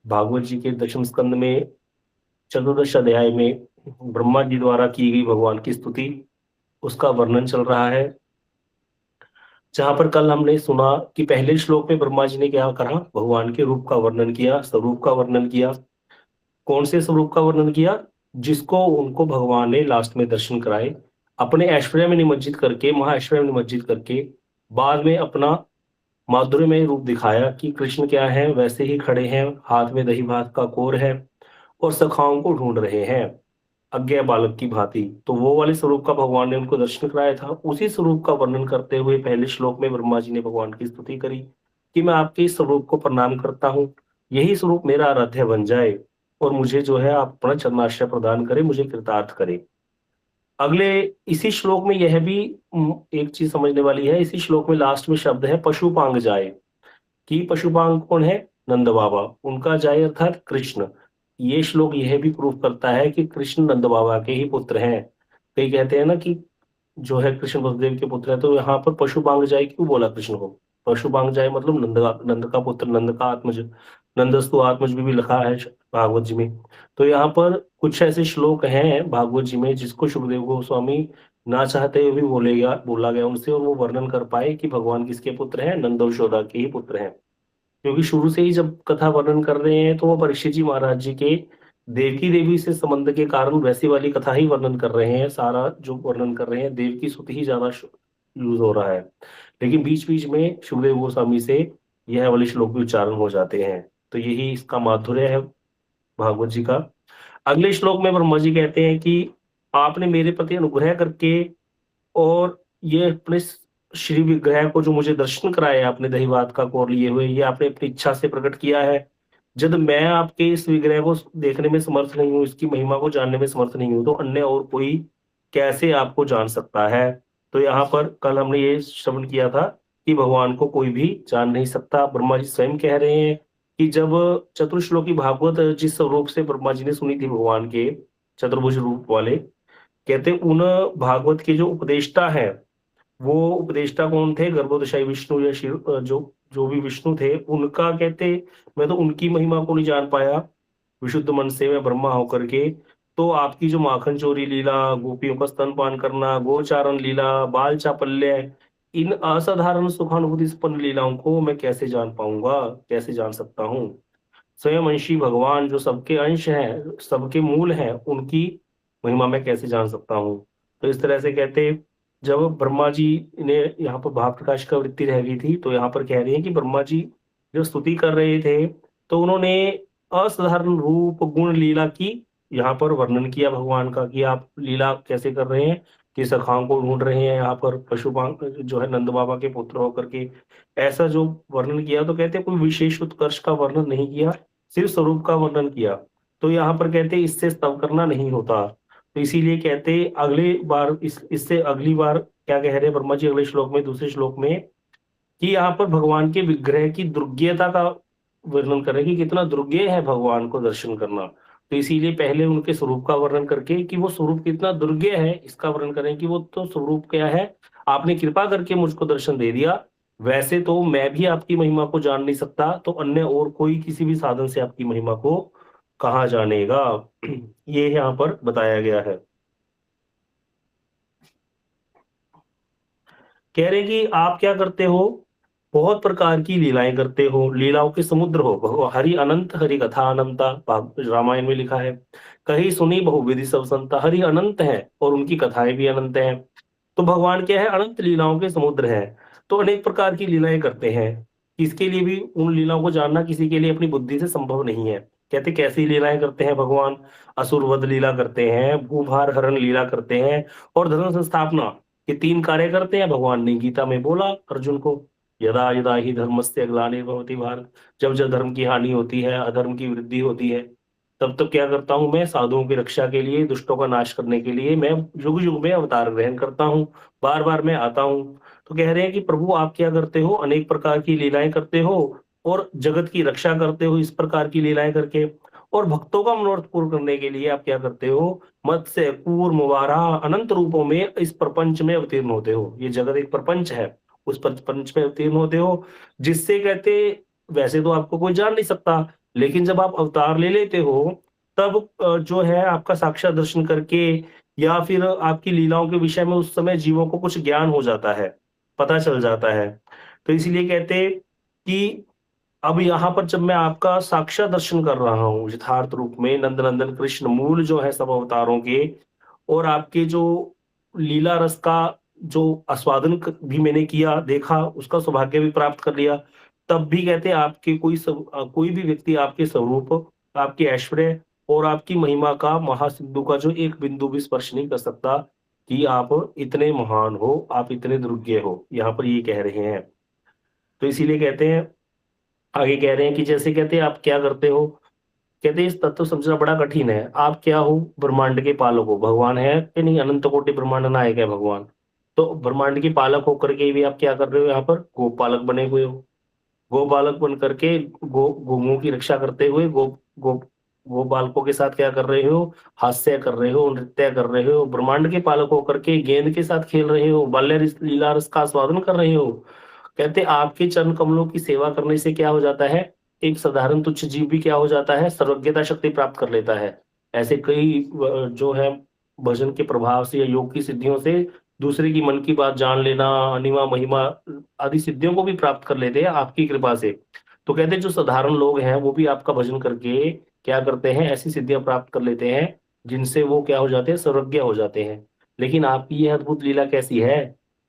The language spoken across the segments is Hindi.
भागवत जी के दशम स्कंद में चतुर्दश अध्याय में ब्रह्मा जी द्वारा की गई भगवान की स्तुति, उसका वर्णन चल रहा है। जहां पर कल हमने सुना कि पहले श्लोक में ब्रह्मा जी ने क्या कहा, भगवान के रूप का वर्णन किया, स्वरूप का वर्णन किया। कौन से स्वरूप का वर्णन किया? जिसको उनको भगवान ने लास्ट में दर्शन कराए, अपने ऐश्वर्य में निमज्जित करके, महाऐश्वर्य में निमज्जित करके, बाद में अपना माधुर्यमय रूप दिखाया कि कृष्ण क्या है, वैसे ही खड़े हैं, हाथ में दही भात का कोर है और सखाओं को ढूंढ रहे हैं अज्ञा बालक की भांति। तो वो वाले स्वरूप का भगवान ने उनको दर्शन कराया था। उसी स्वरूप का वर्णन करते हुए पहले श्लोक में ब्रह्मा जी ने भगवान की स्तुति करी कि मैं आपके इस स्वरूप को प्रणाम करता हूँ, यही स्वरूप मेरा आराध्य बन जाए और मुझे जो है आप अपना चरणाश्रय प्रदान करें, मुझे कृतार्थ करें। अगले इसी श्लोक में यह भी एक चीज समझने वाली है। इसी श्लोक में लास्ट में शब्द है पशुपांग जाए, कि पशुपांग कौन है? नंद बाबा, उनका जाय अर्थात कृष्ण। ये श्लोक यह भी प्रूव करता है कि कृष्ण नंद बाबा के ही पुत्र हैं। कई कहते हैं ना कि जो है कृष्ण वसुदेव के पुत्र है, तो यहाँ पर पशुपांग जाय क्यों बोला कृष्ण को? पशुपांग जाय मतलब नंद का पुत्र, नंद का आत्मज, नंदस्तु आत्मज भी लिखा है भागवत जी में। तो यहाँ पर कुछ ऐसे श्लोक हैं भागवत जी में जिसको सुखदेव गोस्वामी ना चाहते हुए भी बोला गया उनसे, और वो वर्णन कर पाए कि भगवान किसके पुत्र हैं, नंद और यशोदा के ही पुत्र हैं। क्योंकि शुरू से ही जब कथा वर्णन कर रहे हैं तो वो परीक्षित जी महाराज जी के देवकी देवी से संबंध के कारण वैसी वाली कथा ही वर्णन कर रहे हैं। सारा जो वर्णन कर रहे हैं देवकी स्तुति ही ज्यादा यूज हो रहा है, लेकिन बीच बीच में सुखदेव गोस्वामी से यह वाले श्लोक भी उच्चारण हो जाते हैं। तो यही इसका माधुर्य है भागवत जी का। अगले श्लोक में ब्रह्मा जी कहते हैं कि आपने मेरे प्रति अनुग्रह करके और ये अपने श्री विग्रह को जो मुझे दर्शन कराया आपने दही भात का कोर लिए हुए, ये आपने अपनी इच्छा से प्रकट किया है। जब मैं आपके इस विग्रह को देखने में समर्थ नहीं हूँ, इसकी महिमा को जानने में समर्थ नहीं हूँ, तो अन्य और कोई कैसे आपको जान सकता है? तो यहाँ पर कल हमने ये श्रवण किया था कि भगवान को कोई भी जान नहीं सकता। ब्रह्मा जी स्वयं कह रहे हैं कि जब चतुर्श्लोकी भागवत जिस स्वरूप से ब्रह्मा जी ने सुनी थी भगवान के चतुर्भुज रूप वाले, कहते उन भागवत के जो उपदेष्टा हैं, वो उपदेष्टा कौन थे? गर्भोदशाई विष्णु या शिव, जो जो भी विष्णु थे उनका, कहते मैं तो उनकी महिमा को नहीं जान पाया विशुद्ध मन से, मैं ब्रह्मा होकर के। तो आपकी जो माखन चोरी लीला, गोपियों का स्तनपान करना, गोचारण लीला, बाल चापल्य, इन असाधारण सुखानुभूति संपन्न लीलाओं को मैं कैसे जान पाऊंगा, कैसे जान सकता हूँ? स्वयं अंशी भगवान जो सबके अंश हैं, सबके मूल हैं, उनकी महिमा मैं कैसे जान सकता हूँ? तो इस तरह से कहते, जब ब्रह्मा जी ने यहाँ पर भाव प्रकाश का वृत्ति रह गई थी, तो यहाँ पर कह रही है कि ब्रह्मा जी जो स्तुति कर रहे थे, तो उन्होंने असाधारण रूप गुण लीला की यहाँ पर वर्णन किया भगवान का, कि आप लीला कैसे कर रहे हैं, कि सखाओं को ढूंढ रहे हैं यहाँ पर पशुपांग जो है नंद बाबा के पुत्र होकर के, ऐसा जो वर्णन किया। तो कहते हैं कोई विशेष उत्कर्ष का वर्णन नहीं किया, सिर्फ स्वरूप का वर्णन किया। तो यहाँ पर कहते इससे स्तव करना नहीं होता। तो इसीलिए कहते अगले बार इससे अगली बार क्या कह रहे हैं ब्रह्मा जी अगले श्लोक में, दूसरे श्लोक में, कि यहाँ पर भगवान के विग्रह की दुर्ज्ञता का वर्णन करें कि कितना दुर्ज्ञेय है भगवान को दर्शन करना। तो इसीलिए पहले उनके स्वरूप का वर्णन करके कि वो स्वरूप कितना दुर्ज्ञेय है, इसका वर्णन करें कि वो तो स्वरूप क्या है, आपने कृपा करके मुझको दर्शन दे दिया। वैसे तो मैं भी आपकी महिमा को जान नहीं सकता, तो अन्य और कोई किसी भी साधन से आपकी महिमा को कहाँ जानेगा? ये यहाँ पर बताया गया है। कह रहे कि आप क्या करते हो, बहुत प्रकार की लीलाएं करते हो, लीलाओं के समुद्र हो, हरि अनंत हरि कथा अनंता, रामायण में लिखा है। कहीं सुनी बहुविधि सब संता, हरि अनंत है और उनकी कथाएं भी अनंत हैं। तो भगवान क्या है? अनंत लीलाओं के समुद्र है। तो अनेक प्रकार की लीलाएं करते हैं, किसके लिए भी उन लीलाओं को जानना किसी के लिए अपनी बुद्धि से संभव नहीं है। कहते कैसी लीलाएं करते हैं भगवान? असुरवध लीला करते हैं, भूभार हरण लीला करते हैं, और धर्म संस्थापना, ये तीन कार्य करते हैं। भगवान ने गीता में बोला अर्जुन को, यदा यदा ही धर्मस्य ग्लानिर्भवति भारत, जब जब धर्म की हानि होती है, अधर्म की वृद्धि होती है, तब तब क्या करता हूं मैं? साधुओं की रक्षा के लिए, दुष्टों का नाश करने के लिए मैं युग युग में अवतार ग्रहण करता हूँ, बार बार मैं आता हूँ। तो कह रहे हैं कि प्रभु आप क्या करते हो? अनेक प्रकार की लीलाएं करते हो और जगत की रक्षा करते हो इस प्रकार की लीलाएं करके। और भक्तों का मनोरथ पूर्ण करने के लिए आप क्या करते हो? मत्स्य कूर्म वाराह अनंत रूपों में इस प्रपंच में अवतीर्ण होते हो। ये जगत एक प्रपंच है, उस प्रपंच में अवतीर्ण होते हो, जिससे कहते वैसे तो आपको कोई जान नहीं सकता, लेकिन जब आप अवतार ले लेते हो, तब जो है आपका साक्षात दर्शन करके या फिर आपकी लीलाओं के विषय में उस समय जीवों को कुछ ज्ञान हो जाता है, पता चल जाता है। तो इसीलिए कहते कि अब यहाँ पर जब मैं आपका साक्षात दर्शन कर रहा हूँ यथार्थ रूप में, नंदनंदन कृष्ण मूल जो है सब अवतारों के, और आपके जो लीला रस का जो आस्वादन भी मैंने किया, देखा, उसका सौभाग्य भी प्राप्त कर लिया, तब भी कहते हैं आपके कोई भी व्यक्ति आपके स्वरूप, आपके ऐश्वर्य और आपकी महिमा का, महासिद्धू का जो एक बिंदु भी स्पर्श नहीं कर सकता कि आप इतने महान हो, आप इतने दुर्ज्ञ हो, यहाँ पर ये कह रहे हैं। तो इसीलिए कहते हैं, आगे कह रहे हैं कि जैसे कहते हैं आप क्या करते हो, कहते हैं इस तत्व समझना बड़ा कठिन है। आप क्या हो? ब्रह्मांड के पालक हो। भगवान है कि नहीं? अनंत कोटि ब्रह्मांड नायक है भगवान। तो ब्रह्मांड के पालक होकर के भी आप क्या कर रहे हो? यहाँ पर गोपालक बने हुए हो। गोपालक बन करके गोओं की रक्षा करते हुए गो गोपालकों के साथ क्या कर रहे हो? हास्य कर रहे हो, नृत्य कर रहे हो। ब्रह्मांड के पालक होकर के गेंद के साथ खेल रहे हो, बाल्य लीला रस का आस्वादन कर रहे हो। कहते आपके चरण कमलों की सेवा करने से क्या हो जाता है? एक साधारण तुच्छ जीव भी क्या हो जाता है? सर्वज्ञता शक्ति प्राप्त कर लेता है। ऐसे कई जो है भजन के प्रभाव से या योग की सिद्धियों से दूसरे की मन की बात जान लेना, अनिमा महिमा आदि सिद्धियों को भी प्राप्त कर लेते हैं आपकी कृपा से। तो कहते हैं जो साधारण लोग हैं वो भी आपका भजन करके क्या करते हैं? ऐसी सिद्धियां प्राप्त कर लेते हैं जिनसे वो क्या हो जाते हैं? सर्वज्ञ हो जाते हैं। लेकिन आपकी यह अद्भुत लीला कैसी है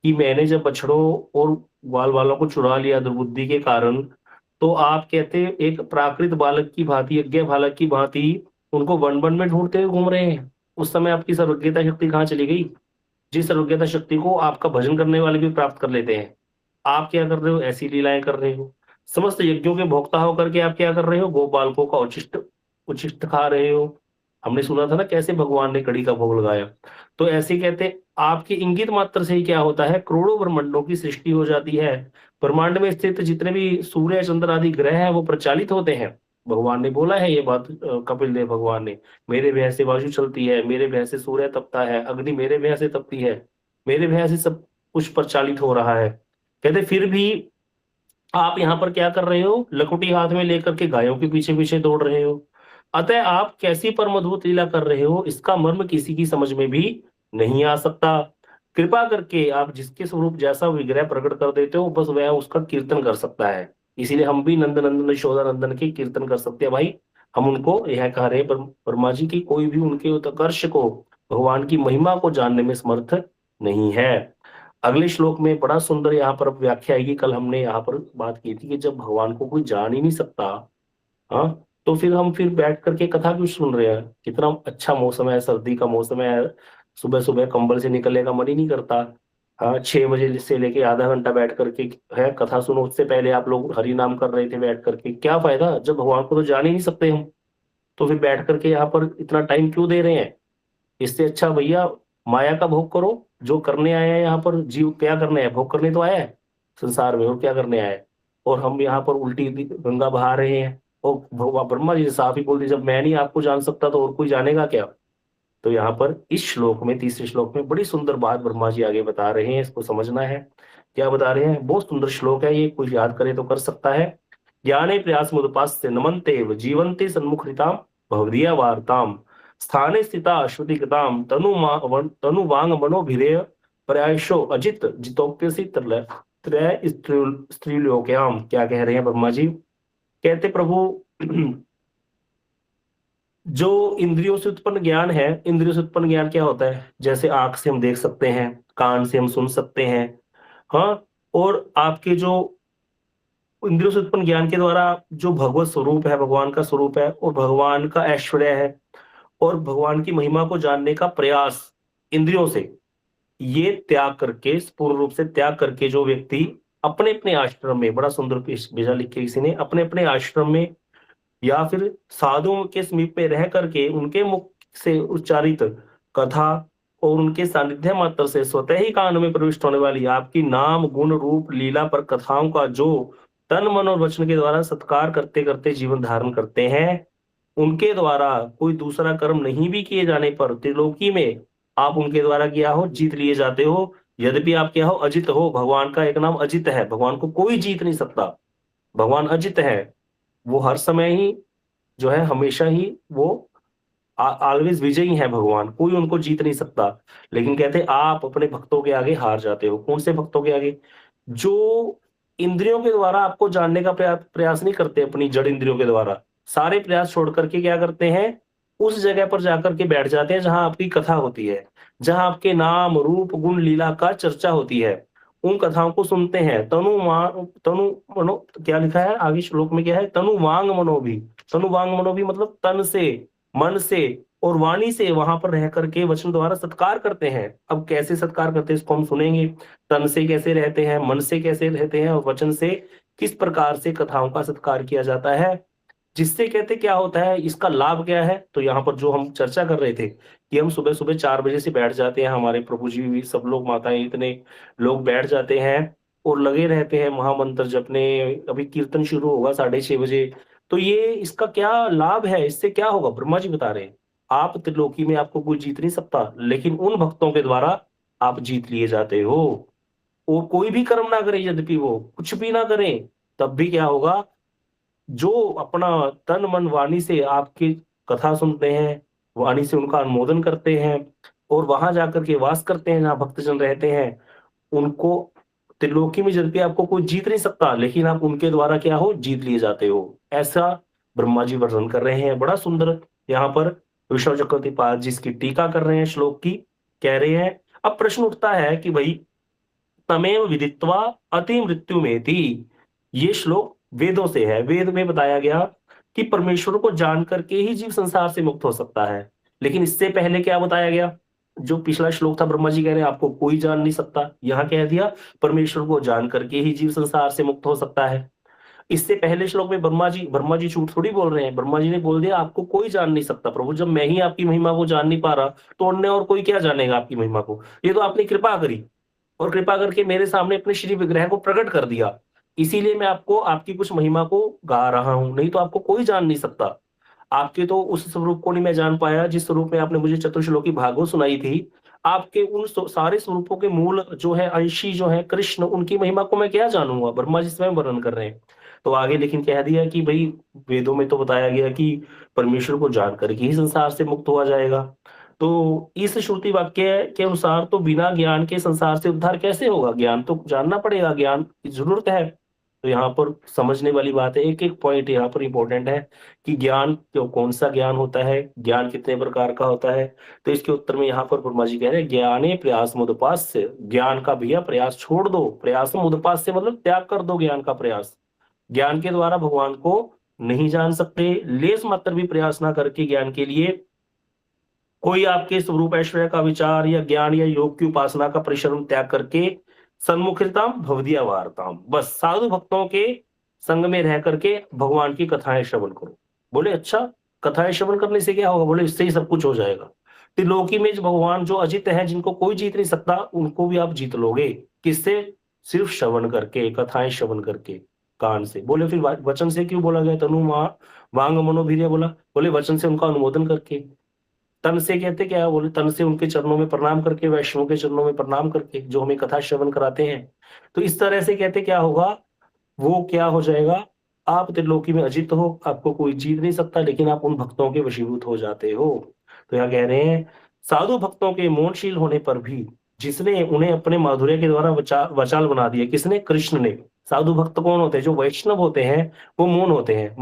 कि मैंने जब बछड़ों और ग्वाल वालों को चुरा लिया दुर्बुद्धि के कारण, तो आप कहते हैं एक प्राकृत बालक की भांति, यज्ञ बालक की भांति उनको वन वन में ढूंढते हुए घूम रहे हैं। उस समय आपकी सर्वज्ञता शक्ति कहाँ चली गई? जिस सर्वज्ञता शक्ति को आपका भजन करने वाले भी प्राप्त कर लेते हैं। आप क्या कर रहे हो? ऐसी लीलाएं कर रहे हो। समस्त यज्ञों के भोक्ता होकर के आप क्या कर रहे हो? गोपालकों का उच्छिष्ट उच्छिष्ट खा रहे हो। हमने सुना था ना कैसे भगवान ने कड़ी का भोग लगाया। तो ऐसे कहते आपके इंगित मात्र से ही क्या होता है? करोड़ों ब्रह्मांडों की सृष्टि हो जाती है। ब्रह्मांड में स्थित जितने भी सूर्य चंद्र आदि ग्रह हैं वो प्रचालित होते हैं। भगवान ने बोला है ये बात, कपिल देव भगवान ने, मेरे भय से वायु चलती है, मेरे भय से सूर्य तपता है, अग्नि मेरे भय से तपती है, मेरे भय से सब कुछ प्रचालित हो रहा है। कहते फिर भी आप यहाँ पर क्या कर रहे हो? लकुटी हाथ में लेकर के गायों के पीछे पीछे दौड़ रहे हो। अतः आप कैसी परम अद्भुत लीला कर रहे हो, इसका मर्म किसी की समझ में भी नहीं आ सकता। कृपा करके आप जिसके स्वरूप जैसा विग्रह प्रकट कर देते हो, बस वह उसका कीर्तन कर सकता है। इसीलिए हम भी नंद नंदन यशोदा नंदन के कीर्तन कर सकते हैं भाई। हम उनको यह कह रहे हैं ब्रह्मा जी की कोई भी उनके उत्कर्ष को, भगवान की महिमा को जानने में समर्थ नहीं है। अगले श्लोक में बड़ा सुंदर यहाँ पर व्याख्या आएगी। कल हमने यहाँ पर बात की थी कि जब भगवान को कोई जान ही नहीं सकता, हाँ, तो फिर हम फिर बैठ करके कथा क्यों सुन रहे हैं? कितना अच्छा मौसम है, सर्दी का मौसम है, सुबह सुबह कंबल से निकलने का मन ही नहीं करता। हाँ, 6 बजे से लेके आधा घंटा बैठ करके है कथा सुनो। उससे पहले आप लोग हरि नाम कर रहे थे बैठ करके, क्या फायदा जब भगवान को तो जान ही नहीं सकते हम? तो फिर बैठ करके यहाँ पर इतना टाइम क्यों दे रहे हैं? इससे अच्छा भैया माया का भोग करो। जो करने आया है यहाँ पर जीव, क्या करने आया? भोग करने तो आया है संसार में, और क्या करने आया है? और हम यहाँ पर उल्टी गंगा बहा रहे हैं। और भगवान ब्रह्मा जी ने साफ ही बोल दिया, जब मैं नहीं आपको जान सकता तो और कोई जानेगा क्या? तो यहाँ पर इस श्लोक में, तीसरे श्लोक में बड़ी सुंदर बात ब्रह्मा जी आगे बता रहे हैं, इसको समझना है। क्या बता रहे हैं? बहुत सुंदर श्लोक है ये, कोई याद करे तो कर सकता है। ज्ञाने प्रयास मुदपास्य नमन्ते जीवन्ते सन्मुखरिताम भवदीया वार्ताम स्थाने स्थिता अश्वतिगताम तनु वांग मनोभिरेय प्रयाशो अजित जितोप्यसी त्रय स्त्रीलोक्याम। क्या कह रहे हैं ब्रह्मा जी? कहते प्रभु जो इंद्रियों से उत्पन्न ज्ञान है, इंद्रियों से उत्पन्न ज्ञान क्या होता है? जैसे आंख से हम देख सकते हैं, कान से हम सुन सकते हैं, हाँ, और आपके जो इंद्रियों से उत्पन्न ज्ञान के द्वारा जो भगवत स्वरूप है, भगवान का स्वरूप है और भगवान का ऐश्वर्य है और भगवान की महिमा को जानने का प्रयास इंद्रियों से, ये त्याग करके, पूर्ण रूप से त्याग करके जो व्यक्ति अपने अपने आश्रम में, बड़ा सुंदर भेजा लिख के किसी ने, अपने अपने आश्रम में या फिर साधुओं के समीप में रह करके उनके मुख से उच्चारित कथा और उनके सानिध्य मात्र से स्वतः ही कान में प्रविष्ट होने वाली आपकी नाम गुण रूप लीला पर कथाओं का जो तन मन और वचन के द्वारा सत्कार करते करते जीवन धारण करते हैं, उनके द्वारा कोई दूसरा कर्म नहीं भी किए जाने पर त्रिलोकी में आप उनके द्वारा क्या हो? जीत लिए जाते हो। यद्यपि आप क्या हो? अजित हो। भगवान का एक नाम अजित है, भगवान को कोई जीत नहीं सकता। भगवान अजित है, वो हर समय ही जो है हमेशा ही वो ऑलवेज विजयी है भगवान, कोई उनको जीत नहीं सकता। लेकिन कहते हैं आप अपने भक्तों के आगे हार जाते हो। कौन से भक्तों के आगे? जो इंद्रियों के द्वारा आपको जानने का प्रयास नहीं करते, अपनी जड़ इंद्रियों के द्वारा सारे प्रयास छोड़ करके क्या करते हैं, उस जगह पर जाकर के बैठ जाते हैं जहां आपकी कथा होती है, जहां आपके नाम रूप गुण लीला का चर्चा होती है। उन कथाओं को सुनते हैं। तनु मनो, क्या लिखा है आगे श्लोक में, क्या है? तनु वांग मनो भी। तनु वांग मनो भी मतलब तन से, मन से और वाणी से वहां पर रह करके वचन द्वारा सत्कार करते हैं। अब कैसे सत्कार करते हैं इसको हम सुनेंगे। तन से कैसे रहते हैं, मन से कैसे रहते हैं, और वचन से किस प्रकार से कथाओं का सत्कार किया जाता है, जिससे कहते क्या होता है, इसका लाभ क्या है। तो यहाँ पर जो हम चर्चा कर रहे थे कि हम सुबह सुबह 4 बजे से बैठ जाते हैं, हमारे प्रभु जी भी, सब लोग, माताएं, इतने लोग बैठ जाते हैं और लगे रहते हैं महामंत्र जपने। अभी कीर्तन शुरू होगा 6:30 बजे। तो ये इसका क्या लाभ है, इससे क्या होगा? ब्रह्मा जी बता रहे हैं, आप त्रिलोकी में आपको कोई जीत नहीं सकता, लेकिन उन भक्तों के द्वारा आप जीत लिए जाते हो। वो कोई भी कर्म ना करे, यद्यपि वो कुछ भी ना करें, तब भी क्या होगा, जो अपना तन मन वाणी से आपकी कथा सुनते हैं, वाणी से उनका अनुमोदन करते हैं और वहां जाकर के वास करते हैं जहां भक्तजन रहते हैं, उनको त्रिलोकी में यद्यपि आपको कोई जीत नहीं सकता, लेकिन आप उनके द्वारा क्या हो, जीत लिए जाते हो। ऐसा ब्रह्मा जी वर्णन कर रहे हैं। बड़ा सुंदर यहाँ पर विष्णु चक्रवर्ती पाद जी इसकी टीका कर रहे हैं श्लोक की, कह रहे हैं। अब प्रश्न उठता है कि भाई, तमेव विदित्वा अति मृत्यु में थी, ये श्लोक वेदों से है। वेद में बताया गया कि परमेश्वर को जान करके ही जीव संसार से मुक्त हो सकता है। लेकिन इससे पहले क्या बताया गया? जो पिछला श्लोक था, ब्रह्मा जी कह रहे हैं आपको कोई जान नहीं सकता, यहां कह दिया परमेश्वर को जान करके ही जीव संसार से मुक्त हो सकता है। इससे पहले श्लोक में ब्रह्मा जी झूठ थोड़ी बोल रहे हैं। ब्रह्मा जी ने बोल दिया आपको कोई जान नहीं सकता प्रभु, जब मैं ही आपकी महिमा को जान नहीं पा रहा तो अन्य और कोई क्या जानेगा आपकी महिमा को। ये तो आपने कृपा करी और कृपा करके मेरे सामने अपने श्री विग्रह को प्रकट कर दिया, इसीलिए मैं आपको आपकी कुछ महिमा को गा रहा हूं, नहीं तो आपको कोई जान नहीं सकता। आपके तो उस स्वरूप को नहीं मैं जान पाया जिस स्वरूप में आपने मुझे चतुर्श्लोकी भागवत सुनाई थी। आपके उन सारे स्वरूपों के मूल जो है, अंशी जो है कृष्ण, उनकी महिमा को मैं क्या जानूंगा? ब्रह्मा जी स्वयं वर्णन कर रहे हैं। तो आगे लेकिन कह दिया कि भाई, वेदों में तो बताया गया कि परमेश्वर को जान करके ही संसार से मुक्त हुआ जाएगा। तो इस श्रुति वाक्य के अनुसार तो बिना ज्ञान के संसार से उद्धार कैसे होगा? ज्ञान तो जानना पड़ेगा, ज्ञान की जरूरत है। तो यहाँ पर समझने वाली बात है, एक एक पॉइंट यहाँ पर इंपॉर्टेंट है कि ज्ञान क्यों, कौन सा ज्ञान होता है, ज्ञान कितने प्रकार का होता है। तो इसके उत्तर में यहाँ पर ब्रह्मा जी कह रहे हैं, ज्ञाने प्रयास मुदपास्य, ज्ञान का भैया प्रयास छोड़ दो। प्रयास मुदपास्य मतलब त्याग कर दो ज्ञान का प्रयास। ज्ञान के द्वारा भगवान को नहीं जान सकते, लेस मात्र भी प्रयास ना करके ज्ञान के लिए कोई आपके स्वरूप ऐश्वर्य का विचार या ज्ञान या योग की उपासना का परिश्रम त्याग करके सन्मुखिताम भवदिया वार्ताम, बस साधु भक्तों के संग में रह करके भगवान की कथाएं श्रवण करो। बोले अच्छा, कथाएं श्रवण करने से क्या होगा? बोले इससे ही सब कुछ हो जाएगा। त्रिलोकी में जो भगवान जो अजित है, जिनको कोई जीत नहीं सकता, उनको भी आप जीत लोगे। किससे? सिर्फ श्रवण करके, कथाएं श्रवण करके, कान से। बोले फिर वचन से क्यों बोला गया? तनु वांग मनोवीर्य बोला, बोले वचन से उनका अनुमोदन करके। तन से कहते क्या है? बोले तन से उनके चरणों में प्रणाम करके, वैष्णव के चरणों में प्रणाम करके, जो हमें कथा श्रवण कराते हैं। तो इस तरह से कहते क्या होगा, वो क्या हो जाएगा, आप त्रिलोकी में अजित हो, आपको कोई जीत नहीं सकता, लेकिन आप उन भक्तों के वशीभूत हो जाते हो। तो यहाँ कह रहे हैं, साधु भक्तों के मौनशील होने पर भी जिसने उन्हें अपने माधुर्य के द्वारा वचाल बना दिया, किसने? कृष्ण ने। साधु भक्त कौन होते हैं? जो वैष्णव होते हैं वो मौन होते हैं।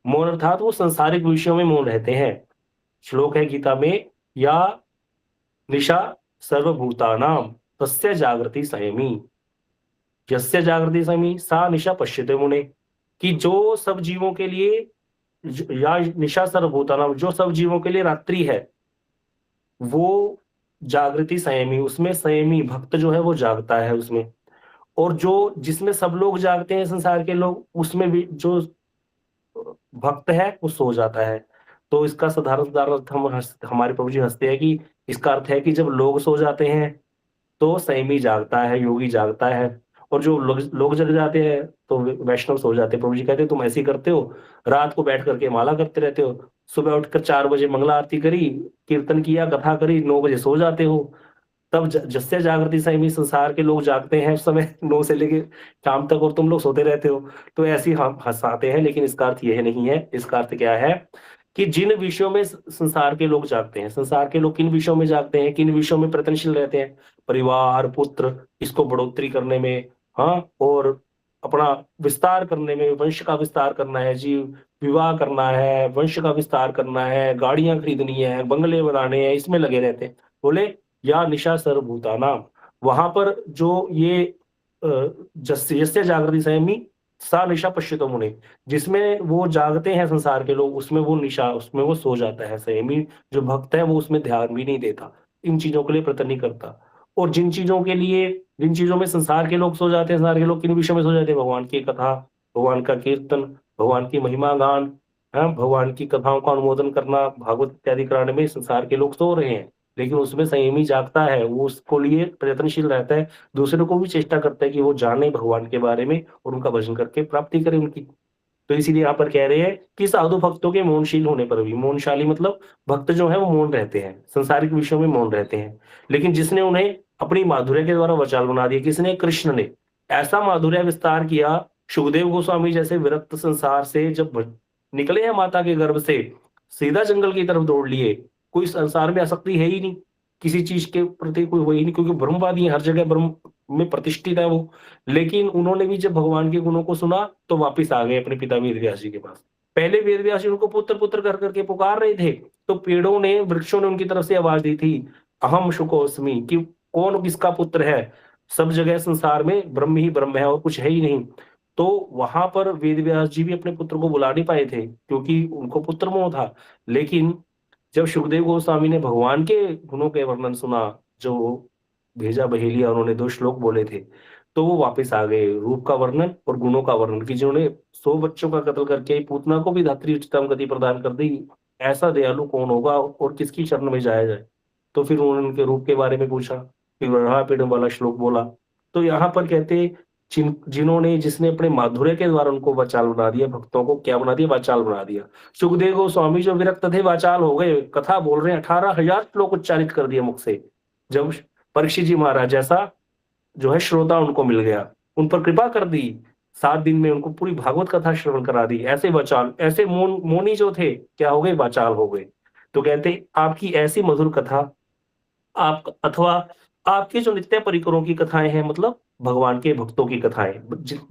मौन अर्थात वो संसारिक विषयों में मौन रहते हैं। श्लोक है गीता में, या निशा सर्वभूतानाम तस्य जागृति संयमी, यस्य जागृति संयमी सा निशा पश्यते मुने, कि जो सब जीवों के लिए, या निशा सर्वभूतानाम, जो सब जीवों के लिए रात्रि है, वो जागृति संयमी, उसमें संयमी भक्त जो है वो जागता है उसमें। और जो जिसमें सब लोग जागते हैं, संसार के लोग, उसमें भी जो भक्त है वो सो जाता है। तो इसका साधारण साधारण अर्थ हमारे प्रभु जी हंसते हैं कि इसका अर्थ है कि जब लोग सो जाते हैं तो संयमी जागता है, योगी जागता है, और जो लोग जग जाते हैं तो वैष्णव सो जाते हैं। प्रभु जी कहते हैं तुम ऐसे ही करते हो, रात को बैठ करके माला करते रहते हो, सुबह उठकर 4 बजे मंगला आरती करी, कीर्तन किया, कथा करी, 9 बजे सो जाते हो। तब जस्य जागृति संयमी संसार के लोग जागते हैं उस समय 9 से लेके शाम तक, और तुम लोग सोते रहते हो। तो ऐसे ही हम हँसाते हैं, लेकिन इसका अर्थ यह नहीं है। इसका अर्थ क्या है कि जिन विषयों में संसार के लोग जागते हैं, संसार के लोग किन विषयों में जागते हैं, किन विषयों में प्रयत्नशील रहते हैं? परिवार, पुत्र, इसको बढ़ोतरी करने में, हाँ, और अपना विस्तार करने में, वंश का विस्तार करना है जी, विवाह करना है, वंश का विस्तार करना है, गाड़ियां खरीदनी है, बंगले बनाने हैं, इसमें लगे रहते हैं। बोले या निशा सर्वभूतानाम, वहां पर जो ये यस्य जागृति संयमी सा निशा पश्यतो मुने, जिसमें वो जागते हैं संसार के लोग, उसमें वो निशा, उसमें वो सो जाता है। संयमी जो भक्त है वो उसमें ध्यान भी नहीं देता, इन चीजों के लिए प्रयत्न नहीं करता। और जिन चीजों के लिए, जिन चीजों में संसार के लोग सो जाते हैं, संसार के लोग किन विषयों में सो जाते हैं? भगवान की कथा, भगवान का कीर्तन, भगवान की महिमा गान, भगवान की कथाओं का अनुमोदन करना, भागवत इत्यादि कराने में संसार के लोग सो रहे हैं। लेकिन उसमें संयमी जागता है, वो उसको लिए प्रयत्नशील रहता है, दूसरों को भी चेष्टा करता है कि वो जाने भगवान के बारे में और उनका भजन करके प्राप्ति करे उनकी। तो इसीलिए यहाँ पर कह रहे हैं कि साधु भक्तों के मौनशील होने पर भी, मौनशाली मतलब भक्त जो है वो मौन रहते हैं, संसारिक विषयों में मौन रहते हैं। लेकिन जिसने उन्हें अपनी माधुर्य के द्वारा वचाल बना दिया, किसने? कृष्ण ने ऐसा माधुर्य विस्तार किया। सुखदेव गोस्वामी जैसे विरक्त संसार से जब निकले हैं माता के गर्भ से, सीधा जंगल की तरफ दौड़ लिए। कोई संसार में आसक्ति है ही नहीं, किसी चीज के प्रति कोई वही नहीं, क्योंकि ब्रह्मवादी हर जगह ब्रह्म में प्रतिष्ठित है वो। लेकिन उन्होंने भी जब भगवान के गुणों को सुना तो वापिस आ गए अपने पिता वेदव्यास जी के पास। पहले वेदव्यास जी उनको पुत्र पुत्र कर करके पुकार रहे थे, तो पेड़ों ने, वृक्षों ने उनकी तरफ से आवाज दी थी, अहम शुकोस्मि, कि कौन किसका पुत्र है? सब जगह संसार में ब्रह्म ही ब्रह्म है और कुछ है ही नहीं। तो वहां पर वेदव्यास जी भी अपने पुत्र को बुला नहीं पाए थे, क्योंकि उनको पुत्र मोह था। लेकिन जब सुखदेव गोस्वामी ने भगवान के गुणों के वर्णन सुना, जो भेजा बहेलिया उन्होंने 2 श्लोक बोले थे, तो वो वापस आ गए। रूप का वर्णन और गुणों का वर्णन, कि जिन्होंने 100 बच्चों का कत्ल करके पूतना को भी धात्री उच्चतम गति प्रदान कर दी, ऐसा दयालु कौन होगा और किसकी शरण में जाया जाए? तो फिर उन्होंने उनके रूप के बारे में पूछा, फिर वराह पीड़म वाला श्लोक बोला। तो यहाँ पर कहते, जिन्होंने, जिसने अपने माधुर्य के द्वारा उनको वाचाल बना दिया, भक्तों को क्या बना दिया? वाचाल बना दिया। सुखदेव गोस्वामी जो विरक्त थे वाचाल हो गए, कथा बोल रहे हैं, 18,000 श्लोक उच्चारित कर दिए मुख से। जब परीक्षित जी महाराज जैसा जो है श्रोता उनको मिल गया, उन पर कृपा कर दी, 7 दिन में उनको पूरी भागवत कथा श्रवण करा दी। ऐसे वाचाल, ऐसे मौनी जो थे, क्या हो गए? वाचाल हो गए। तो कहते आपकी ऐसी मधुर कथा, आप अथवा आपके जो नित्य परिकरों की कथाएं हैं, मतलब भगवान के भक्तों की कथाएं,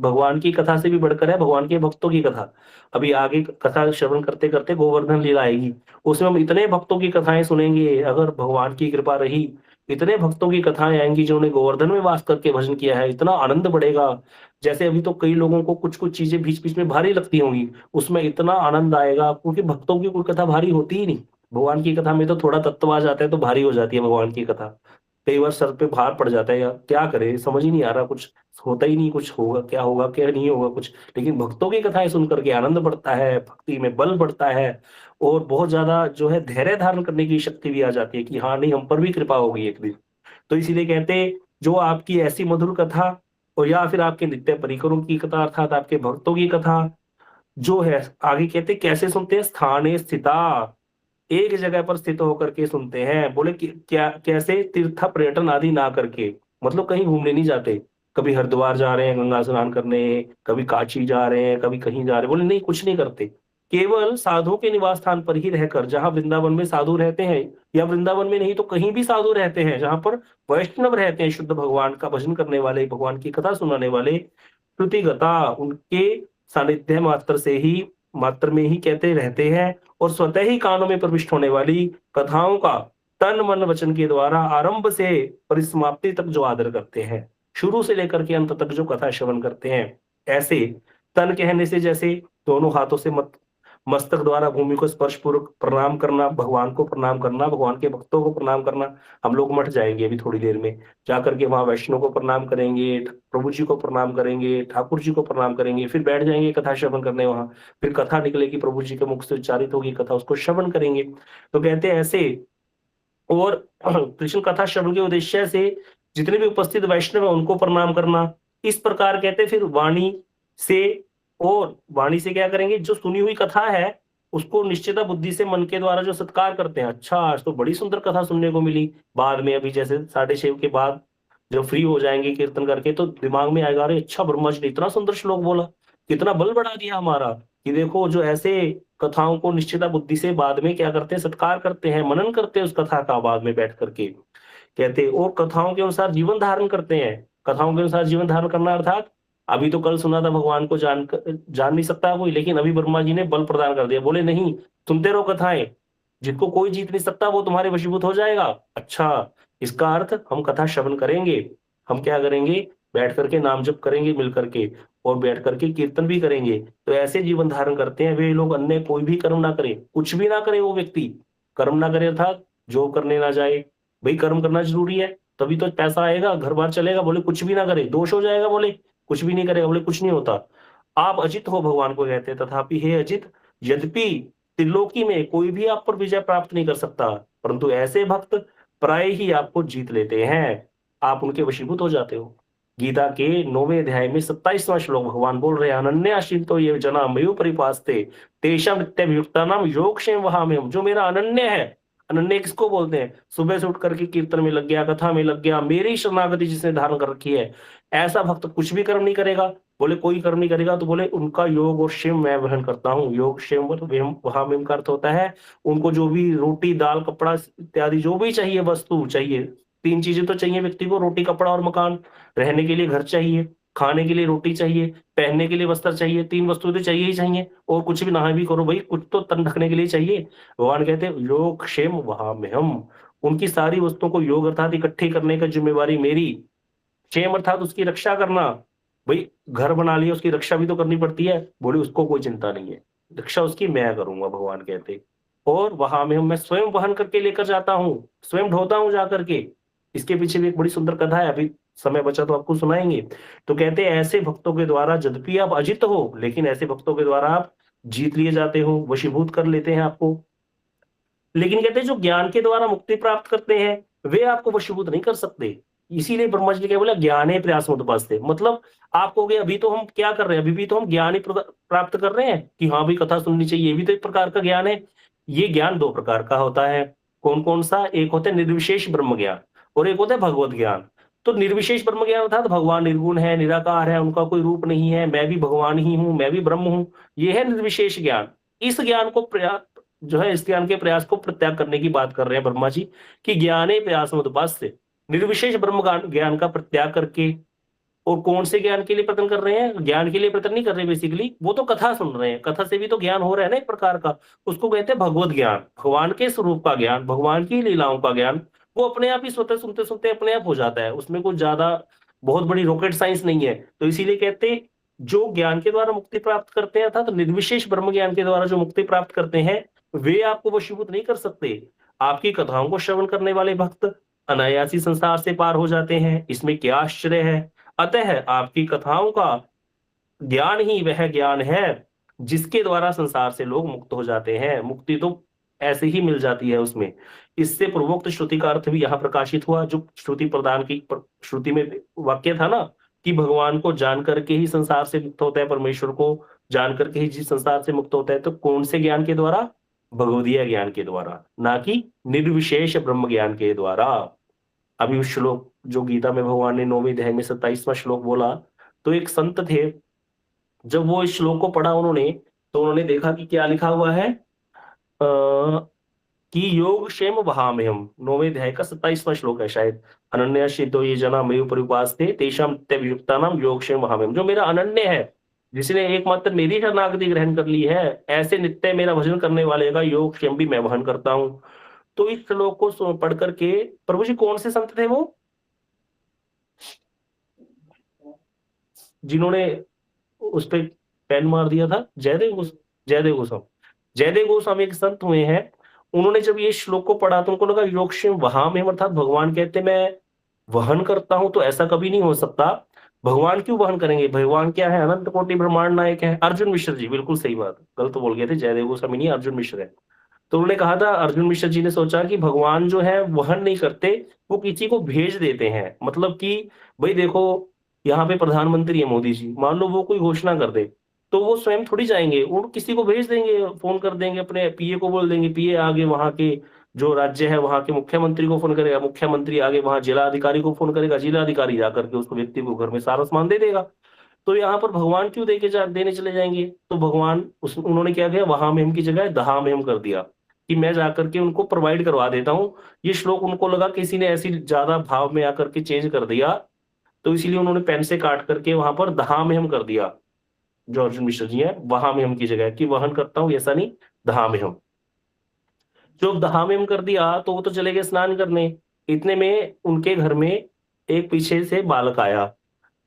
भगवान की कथा से भी बढ़कर है भगवान के भक्तों की कथा। अभी आगे कथा श्रवण करते करते गोवर्धन लीला आएगी, उसमें हम इतने भक्तों की कथाएं सुनेंगे, अगर भगवान की कृपा रही, इतने भक्तों की कथाएं आएंगी जिन्होंने गोवर्धन में वास करके भजन किया है, इतना आनंद बढ़ेगा। जैसे अभी तो कई लोगों को कुछ कुछ चीजें बीच बीच में भारी लगती होंगी, उसमें इतना आनंद आएगा, क्योंकि भक्तों की कोई कथा भारी होती ही नहीं। भगवान की कथा में तो थोड़ा तत्व आ जाता है तो भारी हो जाती है भगवान की कथा। कई बार सर पे भार पड़ जाता है, या क्या करे, समझ ही नहीं आ रहा, कुछ होता ही नहीं, कुछ होगा क्या नहीं होगा कुछ। लेकिन भक्तों की कथाएं सुन करके आनंद बढ़ता है, भक्ति में बल बढ़ता है, और बहुत ज्यादा जो है धैर्य धारण करने की शक्ति भी आ जाती है कि हाँ नहीं, हम पर भी कृपा होगी एक दिन। तो इसीलिए कहते हैं, जो आपकी ऐसी मधुर कथा, और या फिर आपके नित्य परिकरों की कथा, अर्थात आपके भक्तों की कथा जो है, आगे कहते कैसे सुनते हैं? स्थाने स्थिता, एक जगह पर स्थित होकर के सुनते हैं। बोले क्या, कैसे? तीर्थ पर्यटन आदि ना करके, मतलब कहीं घूमने नहीं जाते। कभी हरिद्वार जा रहे हैं गंगा स्नान करने, कभी काशी जा रहे हैं, कभी कहीं जा रहे हैं, बोले नहीं, कुछ नहीं करते। केवल साधुओं के निवास स्थान पर ही रहकर, जहां वृंदावन में साधु रहते हैं, या वृंदावन में नहीं तो कहीं भी साधु रहते हैं, जहां पर वैष्णव रहते हैं, शुद्ध भगवान का भजन करने वाले, भगवान की कथा सुनाने वाले, श्रुतिगता, उनके सानिध्य मात्र से ही, मात्र में ही कहते रहते हैं, और स्वतः ही कानों में प्रविष्ट होने वाली कथाओं का तन मन वचन के द्वारा आरंभ से परिसमाप्ति तक जो आदर करते हैं, शुरू से लेकर के अंत तक जो कथा श्रवण करते हैं, ऐसे तन कहने से जैसे दोनों हाथों से मस्तक द्वारा भूमि को स्पर्श पूर्वक प्रणाम करना, भगवान को प्रणाम करना, भगवान के भक्तों को प्रणाम करना। हम लोग मठ जाएंगे अभी थोड़ी देर में, जाकर के वहां वैष्णव को प्रणाम करेंगे, प्रभु जी को प्रणाम करेंगे, ठाकुर जी को प्रणाम करेंगे, फिर बैठ जाएंगे कथा श्रवण करने वहां। फिर कथा निकलेगी, प्रभु जी के मुख से उच्चारित होगी कथा, उसको श्रवण करेंगे। तो कहते हैं ऐसे, और कृष्ण कथा श्रवण के उद्देश्य से जितने भी उपस्थित वैष्णव है उनको प्रणाम करना। इस प्रकार कहते हैं फिर वाणी से, और वाणी से क्या करेंगे? जो सुनी हुई कथा है उसको निश्चिता बुद्धि से मन के द्वारा जो सत्कार करते हैं, अच्छा आज तो बड़ी सुंदर कथा सुनने को मिली। बाद में अभी जैसे 6:30 के बाद जब फ्री हो जाएंगे कीर्तन करके, तो दिमाग में आएगा, अरे अच्छा ब्रह्मा जी ने इतना सुंदर श्लोक बोला, कितना बल बढ़ा दिया हमारा, कि देखो जो ऐसे कथाओं को निश्चिता बुद्धि से बाद में क्या करते हैं, सत्कार करते हैं, मनन करते हैं उस कथा का बाद में बैठ करके, कहते हैं, और कथाओं के अनुसार जीवन धारण करते हैं। कथाओं के अनुसार जीवन धारण करना अर्थात, अभी तो कल सुना था भगवान को जान नहीं सकता कोई, लेकिन अभी ब्रह्मा जी ने बल प्रदान कर दिया, बोले नहीं, सुनते रहो कथाएं, जिसको कोई जीत नहीं सकता वो तुम्हारे वशीभूत हो जाएगा। अच्छा, इसका अर्थ हम कथा श्रवण करेंगे, हम क्या करेंगे, बैठ करके नाम जप करेंगे मिल करके, और बैठ करके कीर्तन भी करेंगे। तो ऐसे जीवन धारण करते हैं वे लोग, अन्य कोई भी कर्म ना करे, कुछ भी ना करे वो व्यक्ति, कर्म ना करे अर्थात जो करने ना जाए। भाई कर्म करना जरूरी है, तभी तो पैसा आएगा, घर बार चलेगा, बोले कुछ भी ना करे दोष हो जाएगा, बोले कुछ भी नहीं करेगा, बोले कुछ नहीं होता। आप अजित हो भगवान को कहते हैं, तथापि हे अजित, यद्यपि त्रिलोकी में कोई भी आप पर विजय प्राप्त नहीं कर सकता, परंतु ऐसे भक्त प्राय ही आपको जीत लेते हैं, आप उनके वशीभूत हो जाते हो। गीता के 9वें अध्याय में 27वां श्लोक भगवान बोल रहे हैं, अनन्याश्रितो ये जना मयि परिपास्ते तेषां नित्यभियुक्तानां योगक्षेम वहाम्यहम्। जो मेरा अनन्य है, अनन्य किसको बोलते हैं, सुबह से उठ करके कीर्तन में लग गया, कथा में लग गया, मेरी शरणागति जिसने धारण कर रखी है, ऐसा भक्त कुछ भी कर्म नहीं करेगा। बोले कोई कर्म नहीं करेगा, तो बोले उनका योग और क्षेम मैं वहन करता हूँ। योग क्षेम वहां का अर्थ होता है उनको जो भी रोटी दाल कपड़ा इत्यादि जो भी चाहिए, वस्तु चाहिए, 3 चीजें तो चाहिए व्यक्ति को, रोटी कपड़ा और मकान, रहने के लिए घर चाहिए, खाने के लिए रोटी चाहिए, पहनने के लिए वस्त्र चाहिए, 3 वस्तुएं तो चाहिए ही चाहिए, और कुछ भी ना भी करो भाई, कुछ तो तन ढकने के लिए चाहिए। भगवान कहते हैं योग क्षेम वहां में हम, उनकी सारी वस्तुओं को योग अर्थात इकट्ठी करने का जिम्मेवारी मेरी, क्षेम अर्थात उसकी रक्षा करना। भाई घर बना लिया, उसकी रक्षा भी तो करनी पड़ती है, बोले उसको कोई चिंता नहीं है, रक्षा उसकी मैं करूंगा, भगवान कहते। और वहां में मैं स्वयं वहन करके लेकर जाता हूँ, स्वयं ढोता हूँ जा करके। इसके पीछे भी एक बड़ी सुंदर कथा है, अभी समय बचा तो आपको सुनाएंगे। तो कहते हैं ऐसे भक्तों के द्वारा, यद्यपि आप अजित हो, लेकिन ऐसे भक्तों के द्वारा आप जीत लिए जाते हो, वशीभूत कर लेते हैं आपको। लेकिन कहते हैं जो ज्ञान के द्वारा मुक्ति प्राप्त करते हैं वे आपको वशीभूत नहीं कर सकते। इसीलिए ब्रह्मा जी ने क्या बोला, ज्ञाने प्रयास मुतपास्ते, मतलब आप कहोगे अभी तो हम क्या कर रहे हैं, अभी भी तो हम ज्ञान ही प्राप्त कर रहे हैं कि हाँ भाई कथा सुननी चाहिए, ये भी तो एक प्रकार का ज्ञान है। ये ज्ञान 2 प्रकार का होता है, कौन कौन सा, एक होता है निर्विशेष ब्रह्म ज्ञान और एक होता है भगवत ज्ञान। तो निर्विशेष ब्रह्म ज्ञान अर्थात भगवान निर्गुण है, निराकार है, उनका कोई रूप नहीं है, मैं भी भगवान ही हूँ, मैं भी ब्रह्म हूँ, ये है निर्विशेष ज्ञान। इस ज्ञान को जो है इस ज्ञान के प्रयास को प्रत्याग करने की बात कर रहे हैं ब्रह्मा जी, कि ज्ञाने प्रयास मुदपास्य, निर्विशेष ब्रह्म ज्ञान का प्रत्याग करके, और कौन से ज्ञान के लिए प्रयत्न कर रहे हैं, ज्ञान के लिए प्रयत्न नहीं कर रहे बेसिकली, वो तो कथा सुन रहे हैं, कथा से भी तो ज्ञान हो रहा है ना एक प्रकार का, उसको कहते हैं भगवत ज्ञान, भगवान के स्वरूप का ज्ञान, भगवान की लीलाओं का ज्ञान। वो अपने आप ही स्वतः सुनते सुनते अपने आप हो जाता है, उसमें कुछ ज्यादा बहुत बड़ी रॉकेट साइंस नहीं है। तो इसीलिए कहते हैं जो ज्ञान के द्वारा मुक्ति प्राप्त करते हैं, अर्थात निर्विशेष ब्रह्म ज्ञान के द्वारा जो मुक्ति प्राप्त करते हैं, वे आपको वशीभूत नहीं कर सकते। आपकी कथाओं को श्रवण करने वाले भक्त अनायासी संसार से पार हो जाते हैं, इसमें क्या आश्चर्य है। अतः आपकी कथाओं का ज्ञान ही वह ज्ञान है जिसके द्वारा संसार से लोग मुक्त हो जाते हैं। मुक्ति तो ऐसे ही मिल जाती है उसमें। इससे पूर्वोक्त श्रुति का अर्थ भी यहाँ प्रकाशित हुआ, जो श्रुति प्रदान की श्रुति में वाक्य था ना, कि भगवान को जान करके ही संसार से मुक्त होता है, परमेश्वर को जान करके ही जिस संसार से मुक्त होता है, तो कौन से ज्ञान के द्वारा, भगवदीय ज्ञान के द्वारा, ना कि निर्विशेष ब्रह्म ज्ञान के द्वारा। अभी उस श्लोक जो गीता में भगवान ने 9वें अध्याय में 27वां श्लोक बोला, तो एक संत थे, जब वो इस श्लोक को पढ़ा उन्होंने, तो उन्होंने देखा कि क्या लिखा हुआ है, कि योग क्षेम वहाम्यहम्, 9वें अध्याय का 27वां श्लोक है शायद, अनन्याश्रितो ये जना मयि पर्युपास्ते तेषां नित्यभियुक्तानां योग क्षेम वहाम्यहम्। जो मेरा अनन्य है, जिसने एकमात्र मेरी शरणागति ग्रहण कर ली है, ऐसे नित्य मेरा भजन करने वाले का योग क्षेम भी मैं वहन करता हूँ। तो इस श्लोक को पढ़ करके, प्रभु जी कौन से संत थे वो जिन्होंने उस पे पेन मार दिया था, जयदेव गोस्वामी। जयदेव गोस्वामी एक संत हुए हैं, उन्होंने जब ये श्लोक को पढ़ा तो उनको लगा योगक्षेम वहां में, अर्थात भगवान कहते मैं वहन करता हूं, तो ऐसा कभी नहीं हो सकता। भगवान क्यों वहन करेंगे, भगवान क्या है, अनंत कोटि ब्रह्मांड नायक है। अर्जुन मिश्र जी, बिल्कुल सही बात, गलत बोल गए थे, जयदेव गोस्वामी नहीं, अर्जुन मिश्र है। तो उन्होंने कहा था, अर्जुन मिश्र जी ने सोचा कि भगवान जो है वहन नहीं करते, वो किसी को भेज देते हैं। मतलब कि भाई देखो, यहाँ पे प्रधानमंत्री है मोदी जी, मान लो वो कोई घोषणा कर दे तो वो स्वयं थोड़ी जाएँगे, वो किसी को भेज देंगे, फ़ोन कर देंगे, अपने पीए को बोल देंगे, पीए आगे वहाँ के जो राज्य है, वहाँ के मुख्यमंत्री को फ़ोन करेगा, मुख्यमंत्री आगे वहाँ जिलाधिकारी को फ़ोन करेगा, जिलाधिकारी जाकर के उसको व्यक्ति को घर में सारा सामान दे देगा। तो यहाँ पर भगवान क्यों देने चले जाएँगे? तो भगवान उस उन्होंने क्या किया, वहाँ में हम की जगह दहा में हम कर दिया, कि मैं जाकर के उनको प्रोवाइड करवा देता हूँ। ये श्लोक उनको लगा किसी ने ऐसी ज़्यादा भाव में आकर के चेंज कर दिया, तो इसीलिए उन्होंने पेन से काट करके वहाँ पर दहा में हम कर दिया। जो अर्जुन मिश्र जी हैं, वहाँ में हम की जगह कि वहन करता हूँ ऐसा नहीं, दहा में हम। जो दहा में हम कर दिया, तो वो तो चले गए स्नान करने। इतने में उनके घर में एक पीछे से बालक आया।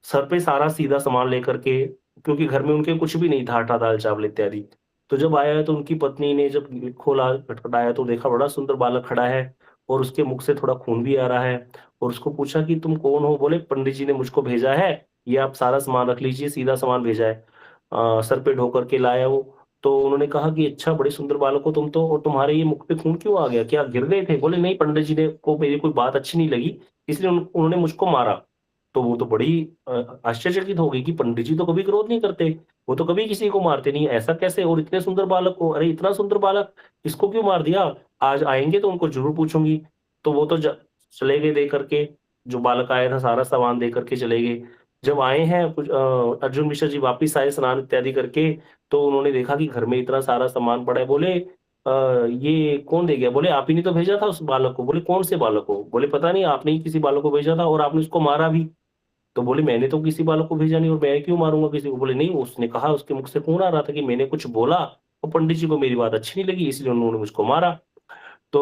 सर पे सारा सीधा सामान लेकर के, क्योंकि घर में उनके कुछ भी नहीं था, आटा, दाल-चावल इत्यादि। तो जब आया तो उनकी पत्नी ने जब खोला, खटखटाया तो देखा बड़ा सुंदर बालक खड़ा है और उसके मुख से थोड़ा खून भी आ रहा है और उसको पूछा कि तुम कौन हो? बोले पंडित जी ने मुझको भेजा है, ये आप सारा सामान रख लीजिए, सीधा सामान भेजा है। सर पे ढो कर के लाया वो। तो उन्होंने कहा कि अच्छा बड़े सुंदर बालक हो तुम तो, और तुम्हारे ये मुख पे खून क्यों आ गया? क्या गिर गए थे? बोले नहीं, पंडित जी ने को मेरी कोई बात अच्छी नहीं लगी, इसलिए उन्होंने मुझको मारा। तो वो तो बड़ी आश्चर्यचकित हो गई कि पंडित जी तो कभी क्रोध नहीं करते, वो तो कभी किसी को मारते नहीं, ऐसा कैसे? और इतने सुंदर बालक को, अरे इतना सुंदर बालक, इसको क्यों मार दिया? आज आएँगे तो उनको ज़रूर पूछूँगी। तो वो तो चले गए दे करके, जो बालक आया था सारा सामान दे करके चले गए। जब आए हैं कुछ अर्जुन मिश्र जी वापिस आए स्नान इत्यादि करके, तो उन्होंने देखा कि घर में इतना सारा सामान पड़ा है। बोले ये कौन दे गया? बोले आप ही ने तो भेजा था उस बालक को। बोले कौन से बालक को? बोले पता नहीं, आपने ही किसी बालक को भेजा था और आपने उसको मारा भी। तो बोले मैंने तो किसी बालक को भेजा नहीं और मैं क्यों मारूँगा किसी को? बोले नहीं, उसने कहा, उसके मुख से खून आ रहा था कि मैंने कुछ बोला और पंडित जी को मेरी बात अच्छी नहीं लगी, इसलिए उन्होंने मुझको मारा। तो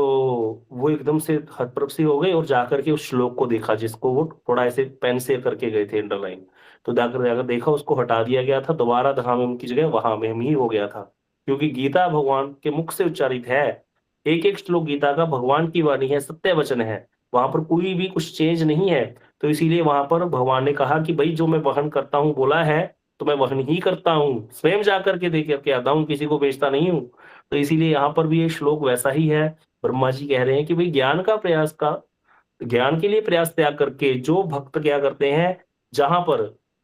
वो एकदम से हतप्रभ से हो गए और जाकर के उस श्लोक को देखा जिसको वो थोड़ा ऐसे पेन से करके गए थे अंडरलाइन। तो जाकर जाकर देखा, उसको हटा दिया गया था, दोबारा दहा में की जगह वहाँ में ही हो गया था। क्योंकि गीता भगवान के मुख से उच्चारित है। एक-एक श्लोक गीता का भगवान की वाणी है, सत्य वचन है। वहाँ पर कोई भी कुछ चेंज नहीं है। तो इसीलिए वहाँ पर भगवान ने कहा कि भई जो मैं वहन करता हूँ बोला है, तो मैं वहन ही करता हूँ। स्वयं जाकर के दे करके आता हूँ, किसी को भेजता नहीं हूँ। तो इसीलिए यहाँ पर भी ये श्लोक वैसा ही है। ब्रह्मा जी कह रहे हैं कि भई ज्ञान के लिए प्रयास त्याग करके जो भक्त क्या करते हैं, जहाँ पर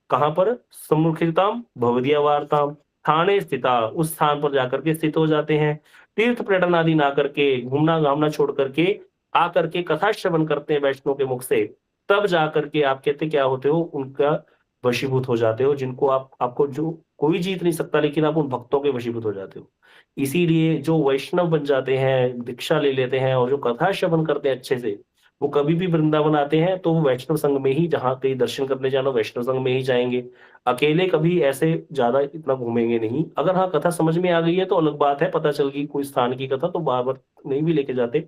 कहाँ पर? सम्मुखिताम भवदीय वार्ताम, स्थाने स्थिता, उस स्थान पर जाकर के स्थित हो जाते हैं। तीर्थ पर्यटन आदि ना करके, घूमना-घामना छोड़ करके आकर के कथा श्रवण करते हैं वैष्णव के मुख से, तब जाकर के आप कहते क्या होते हो? उनका वशीभूत हो जाते हो, जिनको आपको जो कोई जीत नहीं सकता, लेकिन आप उन भक्तों के वशीभूत हो जाते हो। इसीलिए जो वैष्णव बन जाते हैं, दीक्षा ले लेते हैं और जो कथा श्रवण करते हैं अच्छे से, वो कभी भी वृंदावन आते हैं तो वो वैष्णव संघ में ही, जहाँ कहीं दर्शन करने जाना वैष्णव संघ में ही जाएँगे। अकेले कभी ऐसे ज़्यादा इतना घूमेंगे नहीं। अगर हाँ, कथा समझ में आ गई है तो अलग बात है, पता चल गई कोई स्थान की कथा तो बार-बार नहीं भी लेके जाते।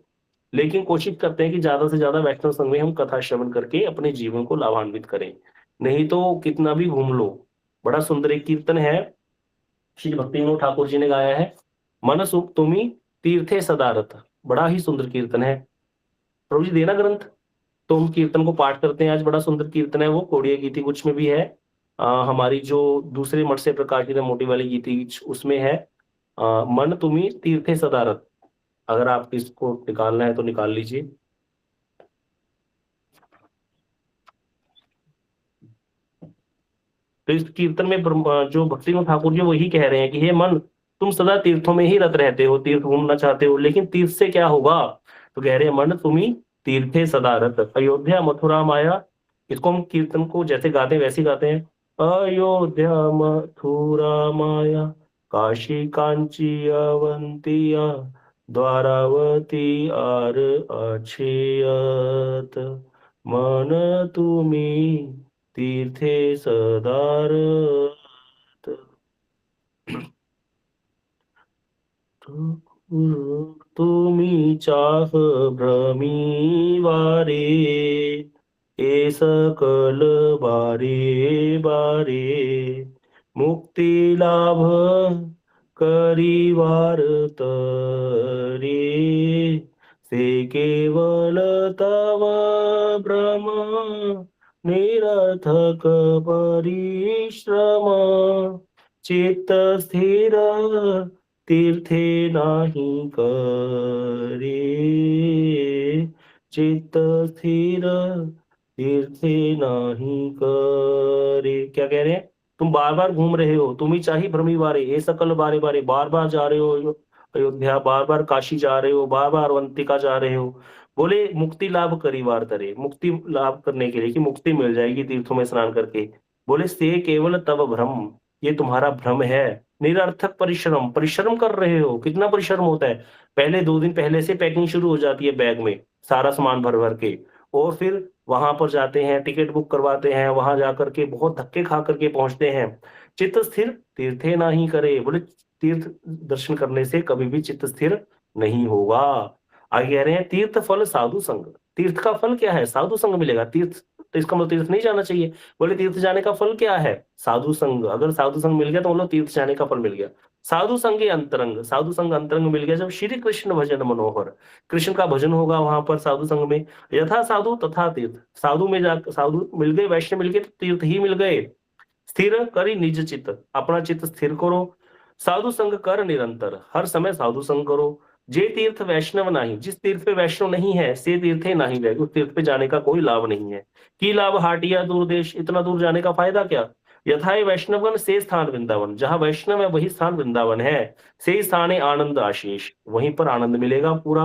लेकिन कोशिश करते हैं कि ज़्यादा से ज़्यादा वैष्णव संघ में हम कथा श्रवण करके अपने जीवन को लाभान्वित करें। नहीं तो कितना भी घूम लो। बड़ा सुंदर एक कीर्तन है, श्री भक्ति विनोद ठाकुर जी ने गाया है, "मन सुख तुमि तीर्थे सदा रत।" बड़ा ही सुंदर कीर्तन है। प्रभु जी देना ग्रंथ। तो हम कीर्तन को पाठ करते हैं आज, बड़ा सुंदर कीर्तन है वो, कोड़िया गीति कुछ में भी है। हमारी जो दूसरे मठ से प्रकाशित है मोटी वाली गीति उसमें है, मन तुम्ही तीर्थे सदा रत। अगर आप इसको निकालना है तो निकाल लीजिए। तो इस कीर्तन में जो भक्तिनाथ ठाकुर जी वही कह रहे हैं कि हे मन, तुम सदा तीर्थों में ही रत रहते हो, तीर्थ घूमना चाहते हो, लेकिन तीर्थ से क्या होगा? तो कह रहे हैं मन तुम्ही तीर्थे सदा रत, अयोध्या मथुरा माया। इसको हम कीर्तन को जैसे गाते हैं वैसे ही गाते हैं। अयोध्या मथुरा माया, काशी कांची अवंतिया, द्वारावती आर अक्षयत, मन तुम्ही तीर्थे सदारत। तुम्ही चाह भ्रमी वारे, ए सकल बारे बारे, मुक्ती लाभ करीवार तरे, से केवल तव भ्रम निरर्थक परिश्रम, चित्त स्थिर तीर्थे नाही करे, चित्त स्थिर तीर्थे नाही करे। क्या कह रहे हैं? तुम बार बार घूम रहे हो, तुम ही चाही भ्रमी बारे, ये सकल बारे बारे, बार बार जा रहे हो अयोध्या, बार बार काशी जा रहे हो, बार बार अवंतिका जा रहे हो। बोले मुक्ति लाभ करी बार तरे, मुक्ति लाभ करने के लिए कि मुक्ति मिल जाएगी तीर्थों में स्नान करके। बोले से केवल तब भ्रम, ये तुम्हारा भ्रम है। निरर्थक परिश्रम, परिश्रम कर रहे हो, कितना परिश्रम होता है। पहले 2 दिन पहले से पैकिंग शुरू हो जाती है बैग में, सारा सामान भर भर के, और फिर वहां पर जाते हैं, टिकट बुक करवाते हैं, वहां जाकर के बहुत धक्के खा करके पहुंचते हैं। चित्त स्थिर तीर्थे ना ही करे, बोले तीर्थ दर्शन करने से कभी भी चित्त स्थिर नहीं होगा। आगे कह रहे हैं तीर्थ फल साधु संग, तीर्थ का फल क्या है, साधु संग मिलेगा। तीर्थ तो इसका मतलब तीर्थ नहीं जाना चाहिए। बोले तीर्थ जाने का फल क्या है, साधु संग। अगर साधु संग मिल गया तो मतलब तीर्थ जाने का फल मिल गया। साधु संगे अंतरंग, साधु संग अंतरंग मिल गया जब श्री कृष्ण भजन मनोहर, कृष्ण का भजन होगा वहां पर साधु संग में। यथा साधु तथा तीर्थ, साधु में जा, साधु मिल गए, वैष्णव मिल गए तो तीर्थ ही मिल गए। स्थिर करी निज चित्त, अपना चित्त स्थिर करो। साधु संग कर निरंतर, हर समय साधु संग करो। जे तीर्थ वैष्णव नहीं, जिस तीर्थ पे वैष्णव नहीं है, से तीर्थे नहीं गए, उस तीर्थ पे जाने का कोई लाभ नहीं है। की लाभ हाटिया दूर देश, इतना दूर जाने का फायदा क्या। यथाय वैष्णवन से स्थान वृंदावन, जहां वैष्णव है वही स्थान वृंदावन है। से स्थाने आनंद आशीष, वहीं पर आनंद मिलेगा पूरा।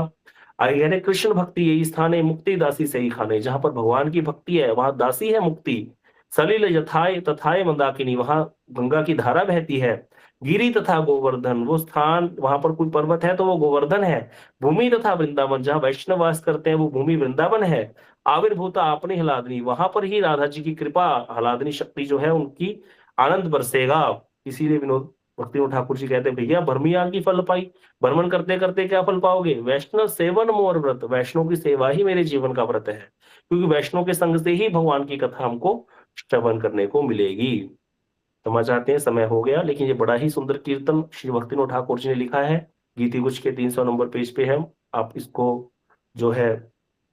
आगे कह रहे कृष्ण भक्ति यही स्थान है, मुक्ति दासी से ही खाने, जहां पर भगवान की भक्ति है वहां दासी है मुक्ति। सलिल यथाय तथाय मंदाकिनी, वहां गंगा की धारा बहती है। गिरी तथा गोवर्धन, वो स्थान, वहां पर कोई पर्वत है तो वो गोवर्धन है। भूमि तथा वृंदावन, जहां वैष्णव वास करते हैं वो भूमि वृंदावन है। आविर्भूता आपने हलादनी, वहां पर ही राधा जी की कृपा, हलादनी शक्ति जो है उनकी आनंद बरसेगा। इसीलिए विनोद भक्ति ठाकुर जी कहते हैं भैया भरमिया की फल पाई, भ्रमण करते करते क्या फल पाओगे, वैष्णव सेवन मोर व्रत, वैष्णव की सेवा ही मेरे जीवन का व्रत है। क्योंकि वैष्णव के संग से ही भगवान की कथा हमको श्रवण करने को मिलेगी। क्षमा चाहते हैं समय हो गया, लेकिन ये बड़ा ही सुंदर कीर्तन श्री भक्तिनोद ठाकुर जी ने लिखा है, गीति गुच्छ के 300 नंबर पेज पे है। आप इसको जो है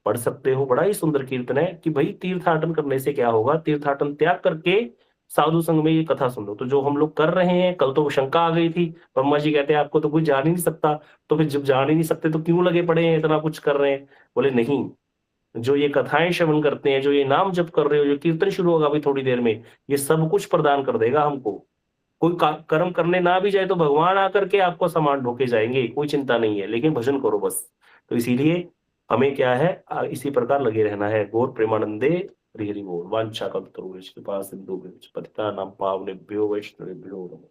पढ़ सकते हो। बड़ा ही सुंदर कीर्तन है कि भाई तीर्थाटन करने से क्या होगा, तीर्थाटन त्याग करके साधु संग में ये कथा सुन लो। तो जो हम लोग कर रहे हैं, कल तो शंका आ गई थी, ब्रह्मा जी कहते हैं आपको तो कोई जान ही नहीं सकता, तो फिर जब जान ही नहीं सकते तो क्यों लगे पड़े हैं इतना कुछ कर रहे हैं। बोले नहीं, जो ये कथाएं श्रवण करते हैं, जो ये नाम जप कर रहे हो, जो कीर्तन शुरू होगा अभी थोड़ी देर में, ये सब कुछ प्रदान कर देगा हमको। कोई कर्म करने ना भी जाए तो भगवान आकर के आपको सामान ढोके जाएंगे, कोई चिंता नहीं है, लेकिन भजन करो बस। तो इसीलिए हमें क्या है, इसी प्रकार लगे रहना है। गौर प्रेमानंदे हरि हरि बोल। वांछा कल्पतरुभ्यो कृपा सिंधुभ्यो पतितानां पावनेभ्यो वैष्णवेभ्यो नमः।